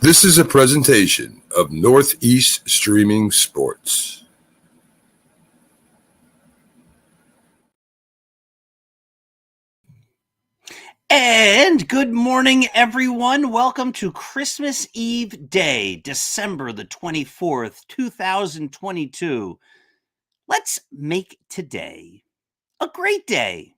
This is a presentation of Northeast Streaming Sports. And good morning, everyone. Welcome to Christmas Eve Day, December the 24th, 2022. Let's make today a great day.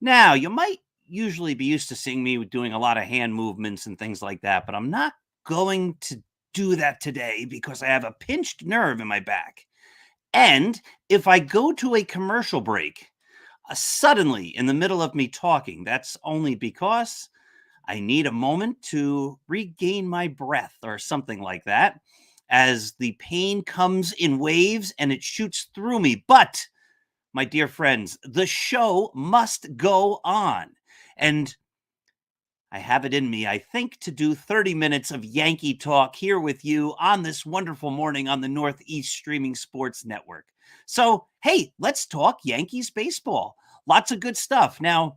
Now, you might usually be used to seeing me doing a lot of hand movements and things like that, but I'm not going to do that today because I have a pinched nerve in my back. And if I go to a commercial break, suddenly in the middle of me talking, that's only because I need a moment to regain my breath or something like that, as the pain comes in waves and it shoots through me. But, my dear friends, the show must go on. And I have it in me, I think, to do 30 minutes of Yankee talk here with you on this wonderful morning on the Northeast Streaming Sports Network. So, hey, let's talk Yankees baseball. Lots of good stuff. Now,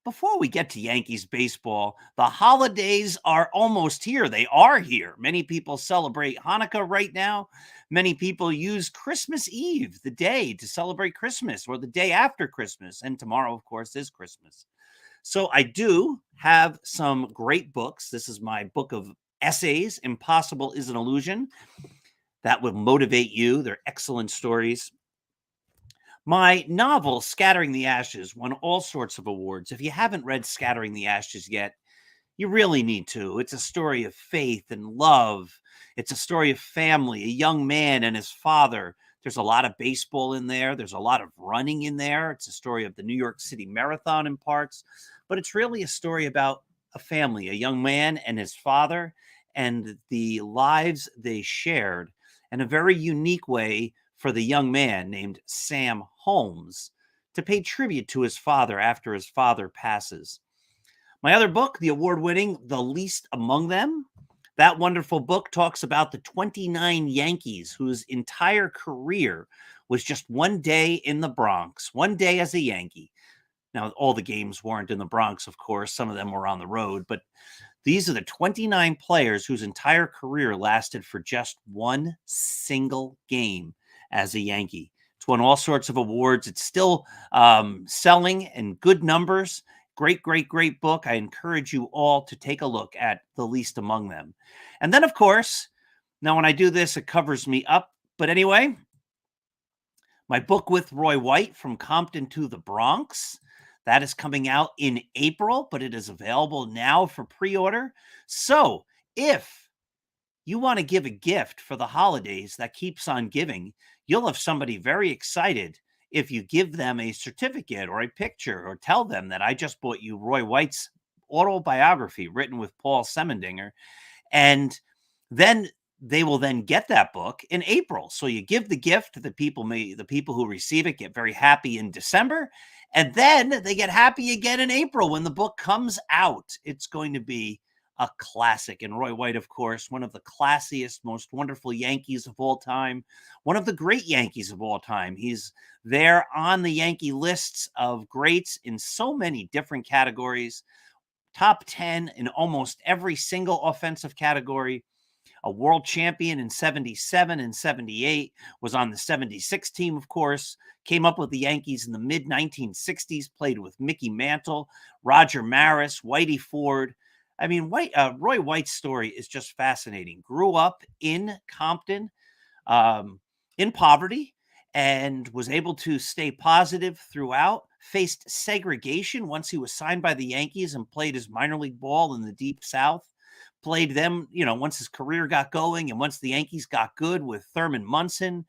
before we get to Yankees baseball, the holidays are almost here. They are here. Many people celebrate Hanukkah right now. Many people use Christmas Eve, the day to celebrate Christmas, or the day after Christmas. And tomorrow, of course, is Christmas. So I do have some great books. This is my book of essays, Impossible is an Illusion. That will motivate you. They're excellent stories. My novel, Scattering the Ashes, won all sorts of awards. If you haven't read Scattering the Ashes yet, you really need to. It's a story of faith and love. It's a story of family, a young man and his father. There's a lot of baseball in there. There's a lot of running in there. It's a story of the New York City Marathon in parts, but it's really a story about a family, a young man and his father, and the lives they shared in a very unique way for the young man named Sam Holmes to pay tribute to his father after his father passes. My other book, the award-winning The Least Among Them, that wonderful book talks about the 29 Yankees whose entire career was just one day in the Bronx, one day as a Yankee. Now, all the games weren't in the Bronx, of course. Some of them were on the road, but these are the 29 players whose entire career lasted for just one single game as a Yankee. It's won all sorts of awards. It's still selling in good numbers. Great, great, great book. I encourage you all to take a look at The Least Among Them. And then, of course, now when I do this, it covers me up. But anyway, my book with Roy White, From Compton to the Bronx, that is coming out in April, but it is available now for pre-order. So if you want to give a gift for the holidays that keeps on giving, you'll have somebody very excited if you give them a certificate or a picture or tell them that I just bought you Roy White's autobiography written with Paul Semendinger. And then they will then get that book in April. So you give the gift to the people who receive it get very happy in December, and then they get happy again in April when the book comes out. It's going to be a classic. And Roy White, of course, one of the classiest, most wonderful Yankees of all time, one of the great Yankees of all time. He's there on the Yankee lists of greats in so many different categories, top 10 in almost every single offensive category. A world champion in 77 and 78, was on the 76 team, of course, came up with the Yankees in the mid-1960s, played with Mickey Mantle, Roger Maris, Whitey Ford. I mean, Roy White's story is just fascinating. Grew up in Compton, in poverty, and was able to stay positive throughout, faced segregation once he was signed by the Yankees and played his minor league ball in the Deep South. Played them, once his career got going and once the Yankees got good with Thurman Munson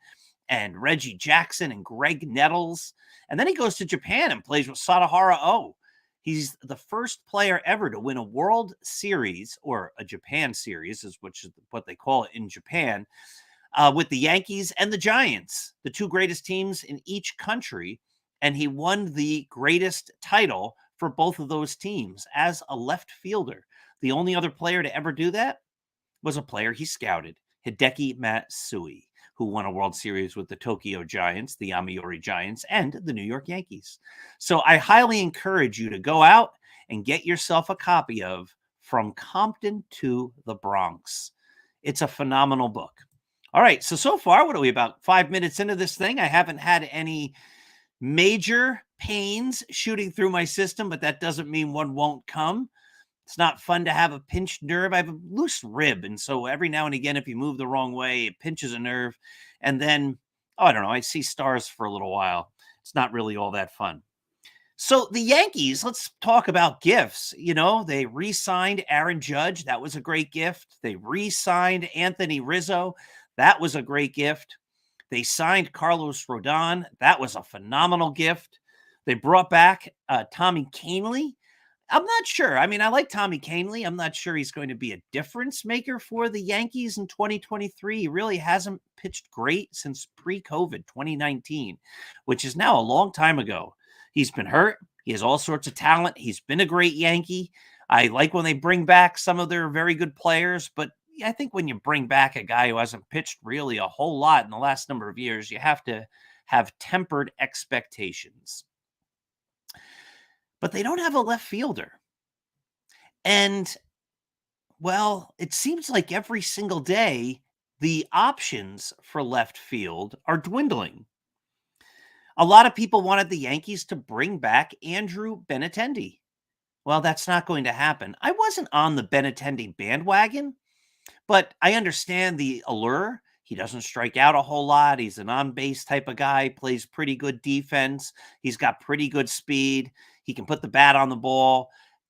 and Reggie Jackson and Greg Nettles. And then he goes to Japan and plays with Sadahara O. He's the first player ever to win a World Series, or a Japan Series, which is what they call it in Japan, with the Yankees and the Giants, the two greatest teams in each country. And he won the greatest title for both of those teams as a left fielder. The only other player to ever do that was a player he scouted, Hideki Matsui, who won a World Series with the Tokyo Giants, the Yomiuri Giants, and the New York Yankees. So I highly encourage you to go out and get yourself a copy of From Compton to the Bronx. It's a phenomenal book. All right, so far, what are we, about 5 minutes into this thing? I haven't had any major pains shooting through my system, but that doesn't mean one won't come. It's not fun to have a pinched nerve. I have a loose rib, and so every now and again, if you move the wrong way, it pinches a nerve, and then, oh, I don't know, I see stars for a little while. It's not really all that fun. So the Yankees, let's talk about gifts. They re-signed Aaron Judge. That was a great gift. They re-signed Anthony Rizzo. That was a great gift. They signed Carlos Rodon. That was a phenomenal gift. They brought back Tommy Kahnle. I'm not sure. I mean, I like Tommy Kahnle. I'm not sure he's going to be a difference maker for the Yankees in 2023. He really hasn't pitched great since pre-COVID 2019, which is now a long time ago. He's been hurt. He has all sorts of talent. He's been a great Yankee. I like when they bring back some of their very good players, but I think when you bring back a guy who hasn't pitched really a whole lot in the last number of years, you have to have tempered expectations. But they don't have a left fielder. And, well, it seems like every single day, the options for left field are dwindling. A lot of people wanted the Yankees to bring back Andrew Benintendi. Well, that's not going to happen. I wasn't on the Benintendi bandwagon, but I understand the allure. He doesn't strike out a whole lot. He's an on-base type of guy, plays pretty good defense. He's got pretty good speed. He can put the bat on the ball.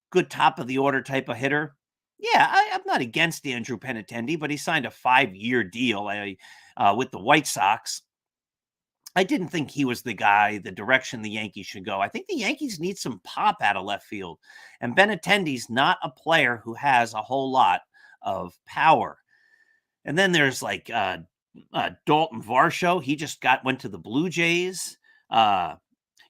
Good top of the order type of hitter. Yeah, I'm not against Andrew Benintendi, but he signed a 5-year deal with the White Sox. I didn't think he was the guy, the direction the Yankees should go. I think the Yankees need some pop out of left field. And Benintendi's not a player who has a whole lot of power. And then there's like Dalton Varsho. He just went to the Blue Jays.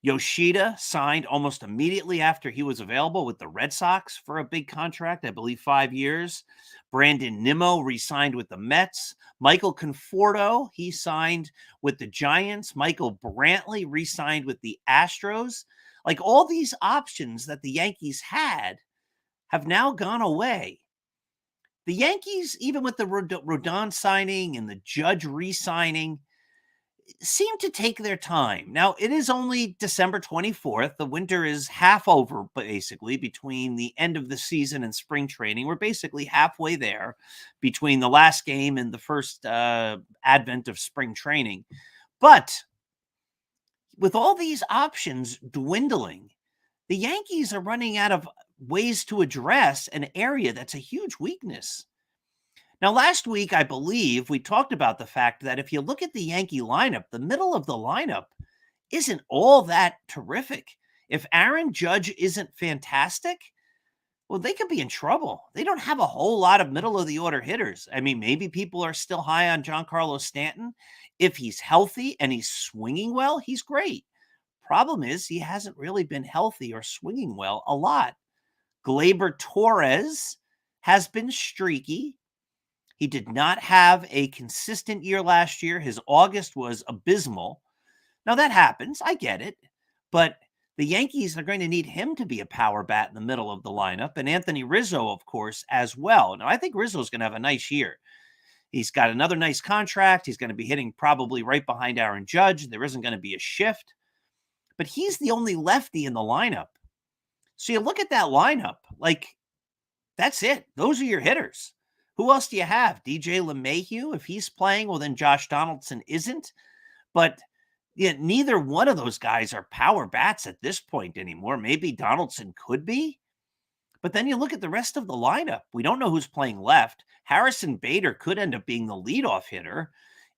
Yoshida signed almost immediately after he was available with the Red Sox for a big contract, I believe 5 years. Brandon Nimmo re-signed with the Mets. Michael Conforto, he signed with the Giants. Michael Brantley re-signed with the Astros. Like, all these options that the Yankees had have now gone away. The Yankees, even with the Rodon signing and the Judge re-signing, seem to take their time. Now, it is only December 24th. The winter is half over, basically, between the end of the season and spring training. We're basically halfway there between the last game and the first advent of spring training. But with all these options dwindling, the Yankees are running out of ways to address an area that's a huge weakness. Now, last week, I believe we talked about the fact that if you look at the Yankee lineup, the middle of the lineup isn't all that terrific. If Aaron Judge isn't fantastic, well, they could be in trouble. They don't have a whole lot of middle of the order hitters. I mean, maybe people are still high on Giancarlo Stanton. If he's healthy and he's swinging well, he's great. Problem is, he hasn't really been healthy or swinging well a lot. Gleyber Torres has been streaky. He did not have a consistent year last year. His August was abysmal. Now, that happens. I get it. But the Yankees are going to need him to be a power bat in the middle of the lineup, and Anthony Rizzo, of course, as well. Now, I think Rizzo's going to have a nice year. He's got another nice contract. He's going to be hitting probably right behind Aaron Judge. There isn't going to be a shift. But he's the only lefty in the lineup. So you look at that lineup, like, that's it. Those are your hitters. Who else do you have? DJ LeMahieu, if he's playing, well, then Josh Donaldson isn't. But yeah, neither one of those guys are power bats at this point anymore. Maybe Donaldson could be. But then you look at the rest of the lineup. We don't know who's playing left. Harrison Bader could end up being the leadoff hitter.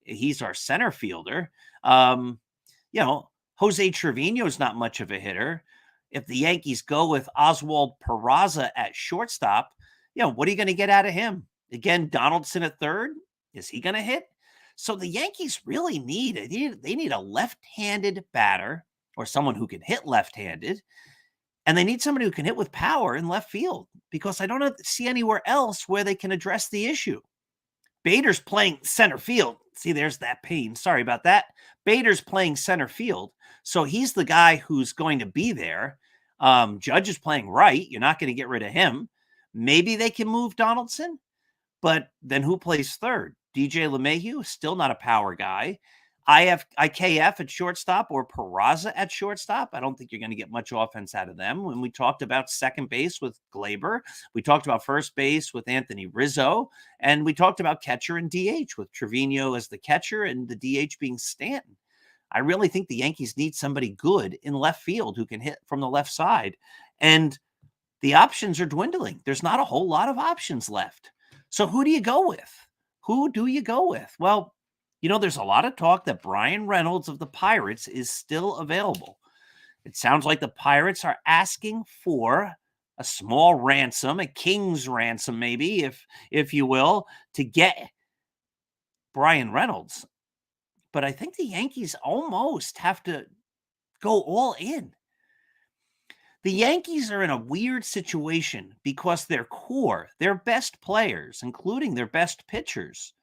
He's our center fielder. Jose Trevino is not much of a hitter. If the Yankees go with Oswald Peraza at shortstop, what are you going to get out of him? Again, Donaldson at third. Is he going to hit? So the Yankees really need a left-handed batter or someone who can hit left-handed. And they need somebody who can hit with power in left field, because I don't see anywhere else where they can address the issue. Bader's playing center field. See, there's that pain. Sorry about that. Bader's playing center field. So he's the guy who's going to be there. Judge is playing right. You're not going to get rid of him. maybe they can move Donaldson, but then who plays third? DJ LeMahieu, still not a power guy. IKF at shortstop or Peraza at shortstop. I don't think you're going to get much offense out of them. When we talked about second base with Glaber, we talked about first base with Anthony Rizzo, and we talked about catcher and DH with Trevino as the catcher and the DH being Stanton. I really think the Yankees need somebody good in left field who can hit from the left side. And the options are dwindling. There's not a whole lot of options left. So who do you go with? Who do you go with? Well, there's a lot of talk that Brian Reynolds of the Pirates is still available. It sounds like the Pirates are asking for a small ransom, a king's ransom maybe, if you will, to get Brian Reynolds. But I think the Yankees almost have to go all in. The Yankees are in a weird situation because their core, their best players, including their best pitchers,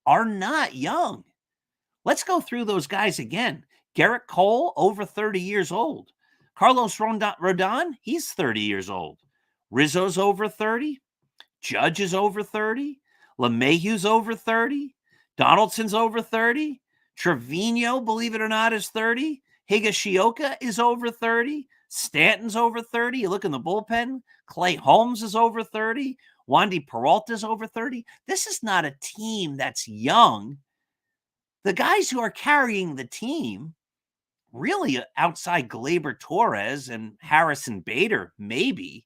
are not young. Let's go through those guys again. Garrett Cole, over 30 years old. Carlos Rodon, he's 30 years old. Rizzo's over 30. Judge is over 30. LeMahieu's over 30. Donaldson's over 30. Trevino, believe it or not, is 30. Higashioka is over 30. Stanton's over 30. You look in the bullpen. Clay Holmes is over 30. Wandy Peralta's over 30. This is not a team that's young. The guys who are carrying the team, really outside Glaber Torres and Harrison Bader, maybe,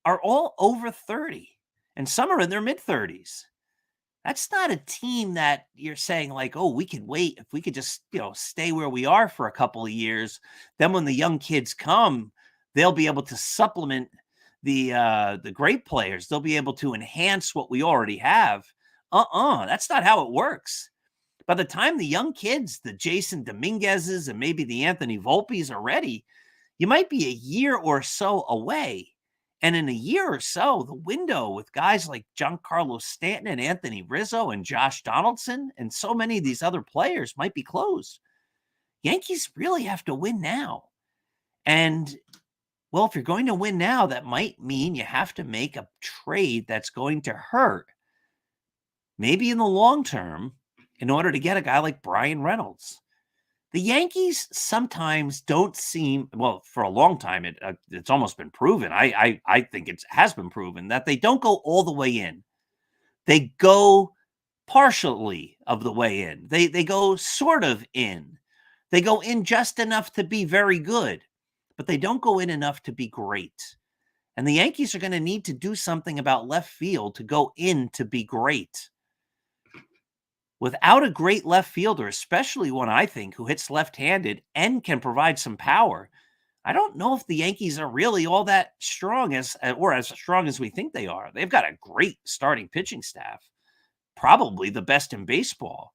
are all over 30. And some are in their mid-30s. That's not a team that you're saying like, oh, we could wait. If we could just, stay where we are for a couple of years, then when the young kids come, they'll be able to supplement the great players. They'll be able to enhance what we already have. That's not how it works. By the time the young kids, the Jason Dominguez's and maybe the Anthony Volpes are ready, you might be a year or so away. And in a year or so, the window with guys like Giancarlo Stanton and Anthony Rizzo and Josh Donaldson and so many of these other players might be closed. Yankees really have to win now. And, well, if you're going to win now, that might mean you have to make a trade that's going to hurt, maybe in the long term, in order to get a guy like Brian Reynolds. The Yankees sometimes don't seem, well, for a long time, it's almost been proven. I think it has been proven that they don't go all the way in. They go partially of the way in. They go sort of in. They go in just enough to be very good, but they don't go in enough to be great. And the Yankees are going to need to do something about left field to go in to be great. Without a great left fielder, especially one I think who hits left-handed and can provide some power, I don't know if the Yankees are really all that strong as strong as we think they are. They've got a great starting pitching staff, probably the best in baseball.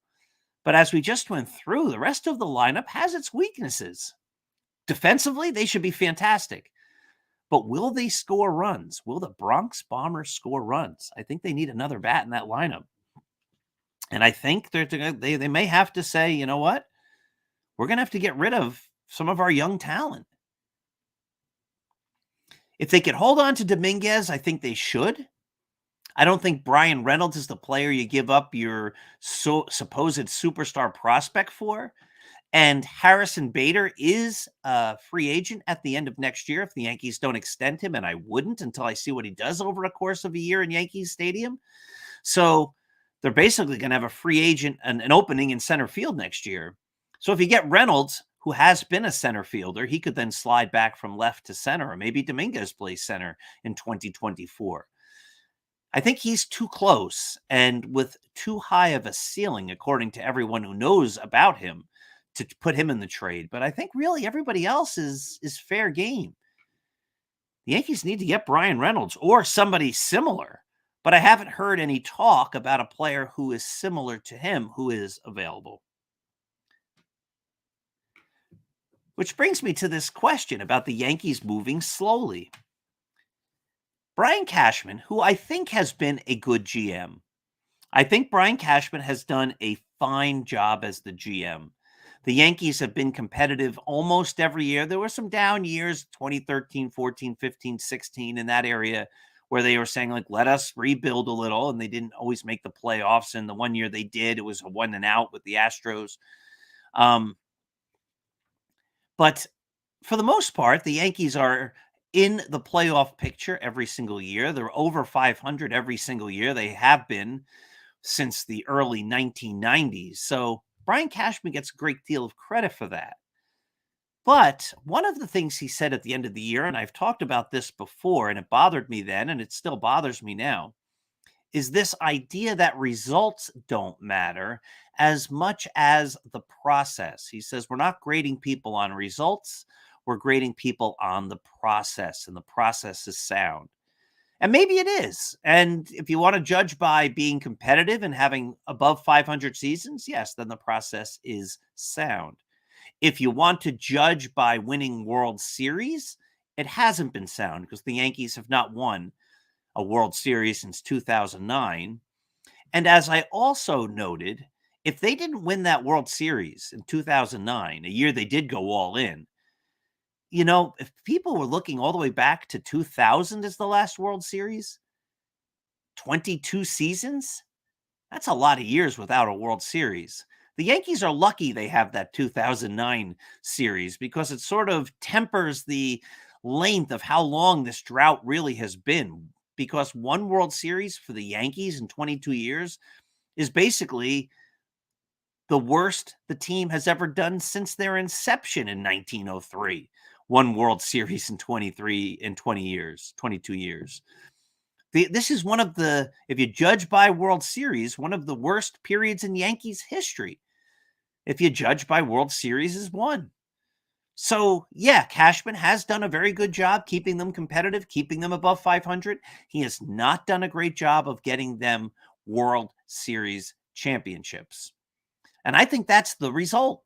But as we just went through, the rest of the lineup has its weaknesses. Defensively, they should be fantastic. But will they score runs? Will the Bronx Bombers score runs? I think they need another bat in that lineup. And I think they may have to say, you know what? We're going to have to get rid of some of our young talent. If they could hold on to Dominguez, I think they should. I don't think Brian Reynolds is the player you give up your supposed superstar prospect for. And Harrison Bader is a free agent at the end of next year if the Yankees don't extend him, and I wouldn't until I see what he does over a course of a year in Yankees Stadium. So they're basically going to have a free agent, an opening in center field next year. So if you get Reynolds, who has been a center fielder, he could then slide back from left to center, or maybe Dominguez plays center in 2024. I think he's too close and with too high of a ceiling, according to everyone who knows about him, to put him in the trade. But I think really everybody else is fair game. The Yankees need to get Brian Reynolds or somebody similar. But I haven't heard any talk about a player who is similar to him who is available. Which brings me to this question about the Yankees moving slowly. Brian Cashman, who I think has been a good GM. I think Brian Cashman has done a fine job as the GM. The Yankees have been competitive almost every year. There were some down years, 2013, 14, 15, 16 in that area where they were saying, like, let us rebuild a little, and they didn't always make the playoffs. And the one year they did, it was a 1-and-out with the Astros. But for the most part, the Yankees are in the playoff picture every single year. They're over 500 every single year. They have been since the early 1990s. So Brian Cashman gets a great deal of credit for that. But one of the things he said at the end of the year, and I've talked about this before, and it bothered me then, and it still bothers me now, is this idea that results don't matter as much as the process. He says, we're not grading people on results, we're grading people on the process, and the process is sound. And maybe it is. And if you want to judge by being competitive and having above 500 seasons, yes, then the process is sound. If you want to judge by winning World Series, it hasn't been sound because the Yankees have not won a World Series since 2009. And as I also noted, if they didn't win that World Series in 2009, a year they did go all in, if people were looking all the way back to 2000 as the last World Series, 22 seasons, that's a lot of years without a World Series. The Yankees are lucky they have that 2009 series because it sort of tempers the length of how long this drought really has been. Because one World Series for the Yankees in 22 years is basically the worst the team has ever done since their inception in 1903. One World Series in 20 years, 22 years. This is one of the, if you judge by World Series, one of the worst periods in Yankees history. If you judge by World Series as one. So, yeah, Cashman has done a very good job keeping them competitive, keeping them above 500. He has not done a great job of getting them World Series championships. And I think that's the result.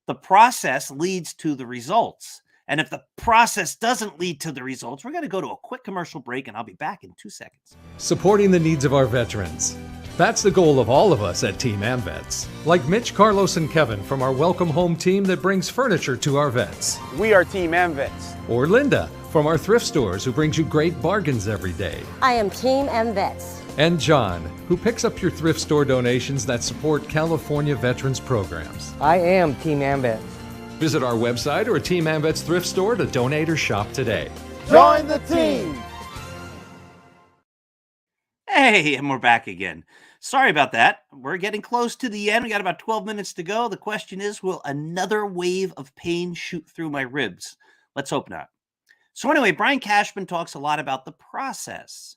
The process leads to the results. And if the process doesn't lead to the results, we're going to go to a quick commercial break, and I'll be back in 2 seconds. Supporting the needs of our veterans. That's the goal of all of us at Team AmVets. Like Mitch, Carlos, and Kevin from our Welcome Home team that brings furniture to our vets. We are Team AmVets. Or Linda from our thrift stores who brings you great bargains every day. I am Team AmVets. And John, who picks up your thrift store donations that support California veterans programs. I am Team AmVets. Visit our website or a Team AmVets thrift store to donate or shop today. Join the team! Hey, and we're back again. Sorry about that. We're getting close to the end. We got about 12 minutes to go. The question is, will another wave of pain shoot through my ribs? Let's hope not. So anyway, Brian Cashman talks a lot about the process.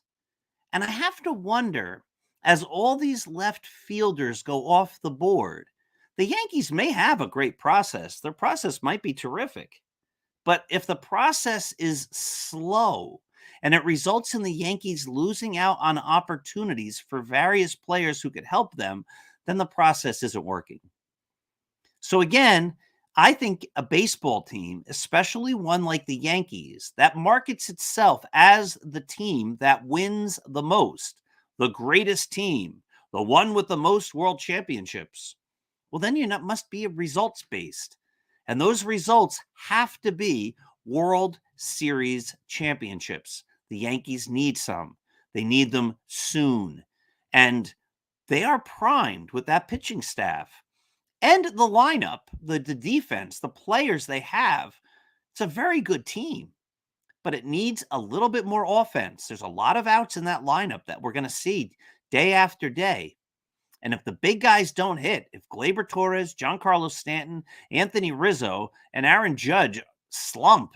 And I have to wonder, as all these left fielders go off the board, the Yankees may have a great process. Their process might be terrific. But if the process is slow and it results in the Yankees losing out on opportunities for various players who could help them, then the process isn't working. So again, I think a baseball team, especially one like the Yankees, that markets itself as the team that wins the most, the greatest team, the one with the most world championships, well, then you must be results-based. And those results have to be World Series championships. The Yankees need some. They need them soon. And they are primed with that pitching staff. And the lineup, the defense, the players they have, it's a very good team. But it needs a little bit more offense. There's a lot of outs in that lineup that we're going to see day after day. And if the big guys don't hit, if Gleyber Torres, Giancarlo Stanton, Anthony Rizzo, and Aaron Judge slump,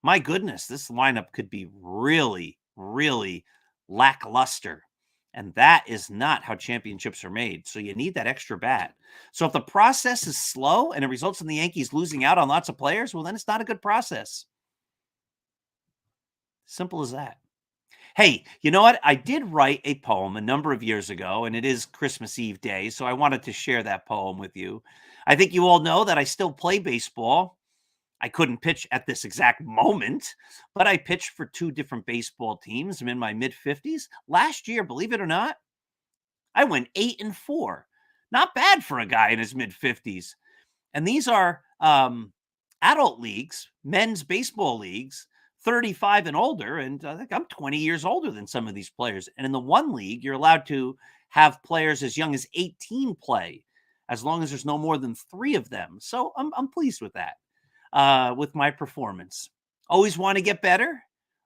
my goodness, this lineup could be really, really lackluster. And that is not how championships are made. So you need that extra bat. So if the process is slow and it results in the Yankees losing out on lots of players, well, then it's not a good process. Simple as that. Hey, you know what? I did write a poem a number of years ago, and it is Christmas Eve day, so I wanted to share that poem with you. I think you all know that I still play baseball. I couldn't pitch at this exact moment, but I pitched for 2 different baseball teams. I'm in my mid-50s. Last year, believe it or not, I went 8-4. Not bad for a guy in his mid-50s. And these are adult leagues, men's baseball leagues, 35 and older, and I think I'm 20 years older than some of these players. And in the one league, you're allowed to have players as young as 18 play, as long as there's no more than 3 of them. So I'm pleased with that, with my performance. Always want to get better.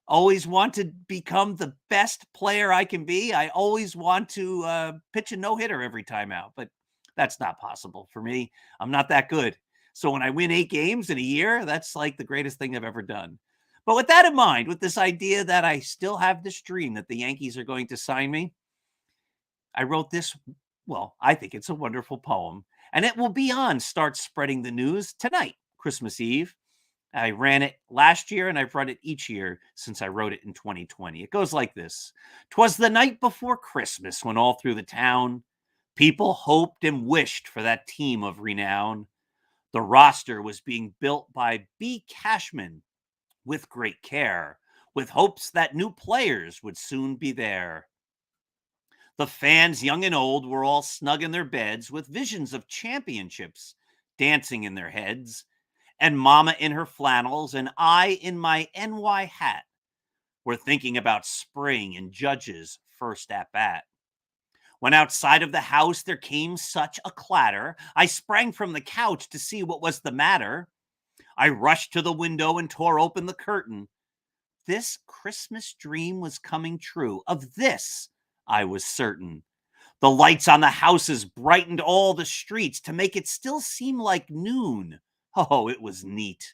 Always want to become the best player I can be. I always want to pitch a no-hitter every time out, but that's not possible for me. I'm not that good. So when I win 8 games in a year, that's like the greatest thing I've ever done. But with that in mind, with this idea that I still have this dream that the Yankees are going to sign me, I wrote this. Well, I think it's a wonderful poem, and it will be on Start Spreading the News tonight, Christmas Eve. I ran it last year, and I've run it each year since I wrote it in 2020. It goes like this. 'Twas the night before Christmas when all through the town, people hoped and wished for that team of renown. The roster was being built by B. Cashman with great care, with hopes that new players would soon be there. The fans, young and old, were all snug in their beds with visions of championships dancing in their heads. And Mama in her flannels and I in my NY hat were thinking about spring and Judge's first at bat. When outside of the house there came such a clatter, I sprang from the couch to see what was the matter. I rushed to the window and tore open the curtain. This Christmas dream was coming true. Of this I was certain. The lights on the houses brightened all the streets to make it still seem like noon. Oh, it was neat.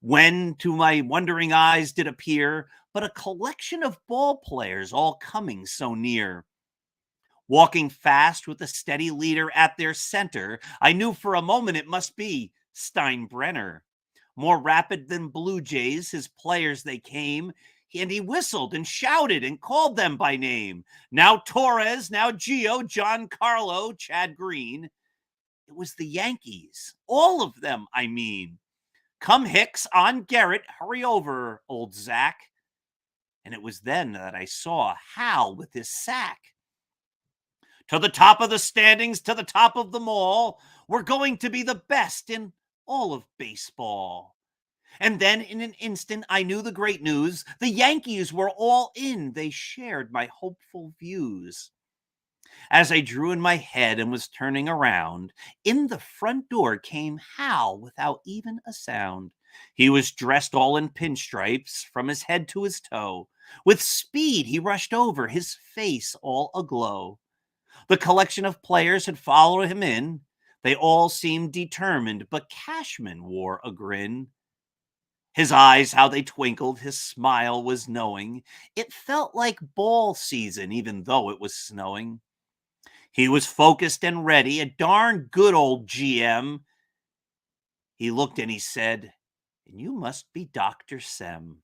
When to my wondering eyes did appear but a collection of ball players all coming so near. Walking fast with a steady leader at their center, I knew for a moment it must be Steinbrenner. More rapid than Blue Jays, his players they came, and he whistled and shouted and called them by name. Now Torres, now Gio, Giancarlo, Chad Green. It was the Yankees, all of them, I mean. Come Hicks, on Garrett, hurry over, old Zach. And it was then that I saw Hal with his sack. To the top of the standings, to the top of them all, we're going to be the best in all of baseball. And then in an instant, I knew the great news. The Yankees were all in. They shared my hopeful views. As I drew in my head and was turning around, in the front door came Hal without even a sound. He was dressed all in pinstripes from his head to his toe. With speed, he rushed over, his face all aglow. The collection of players had followed him in. They all seemed determined, but Cashman wore a grin. His eyes, how they twinkled, his smile was knowing. It felt like ball season, even though it was snowing. He was focused and ready, a darn good old GM. He looked and he said, and you must be Dr. Sem.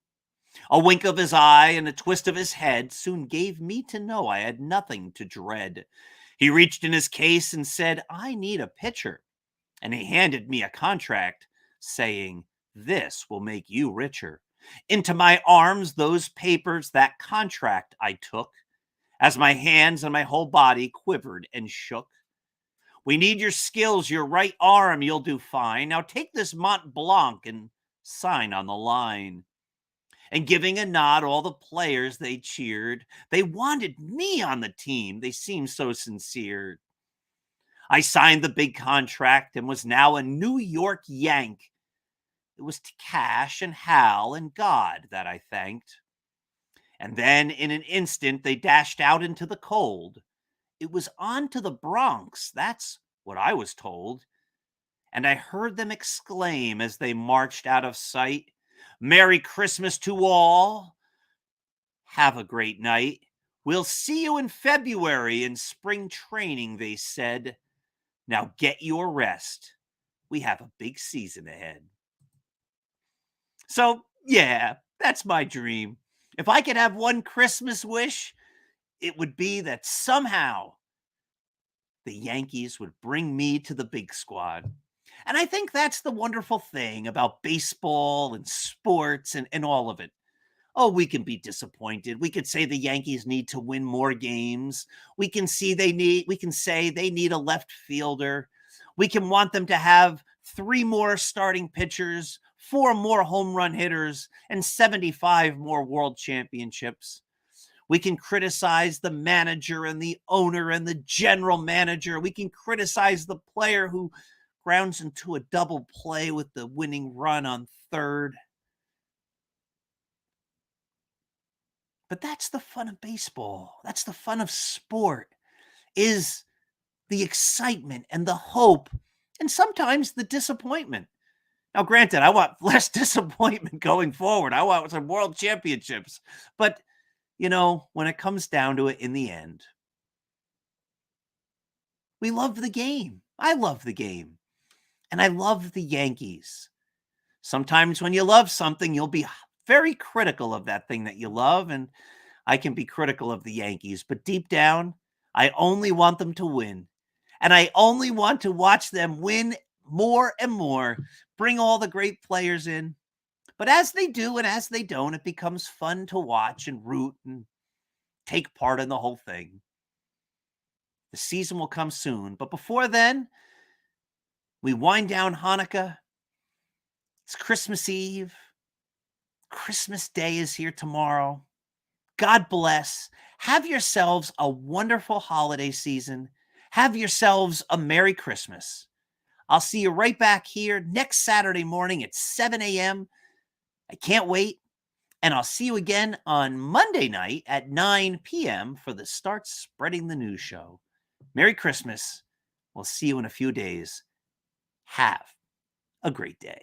A wink of his eye and a twist of his head soon gave me to know I had nothing to dread. He reached in his case and said, I need a pitcher. And he handed me a contract saying, this will make you richer. Into my arms, those papers, that contract I took, as my hands and my whole body quivered and shook. We need your skills, your right arm, you'll do fine. Now take this Mont Blanc and sign on the line. And giving a nod, all the players, they cheered. They wanted me on the team. They seemed so sincere. I signed the big contract and was now a New York Yank. It was to Cash and Hal and God that I thanked. And then in an instant, they dashed out into the cold. It was on to the Bronx, that's what I was told. And I heard them exclaim as they marched out of sight, Merry Christmas to all. Have a great night. We'll see you in February in spring training, they said. Now get your rest. We have a big season ahead. So, yeah, that's my dream. If I could have one Christmas wish, it would be that somehow the Yankees would bring me to the big squad. And I think that's the wonderful thing about baseball and sports and all of it. Oh, we can be disappointed. We could say the Yankees need to win more games. We can say they need a left fielder. We can want them to have 3 more starting pitchers, 4 more home run hitters, and 75 more world championships. We can criticize the manager and the owner and the general manager. We can criticize the player who grounds into a double play with the winning run on third. But that's the fun of baseball. That's the fun of sport, is the excitement and the hope and sometimes the disappointment. Now, granted, I want less disappointment going forward. I want some world championships. But, when it comes down to it in the end, we love the game. I love the game. And I love the Yankees. Sometimes when you love something, you'll be very critical of that thing that you love. And I can be critical of the Yankees. But deep down, I only want them to win. And I only want to watch them win more and more, bring all the great players in. But as they do and as they don't, it becomes fun to watch and root and take part in the whole thing. The season will come soon. But before then, we wind down Hanukkah. It's Christmas Eve. Christmas Day is here tomorrow. God bless. Have yourselves a wonderful holiday season. Have yourselves a Merry Christmas. I'll see you right back here next Saturday morning at 7 a.m. I can't wait. And I'll see you again on Monday night at 9 p.m. for the Start Spreading the News show. Merry Christmas. We'll see you in a few days. Have a great day.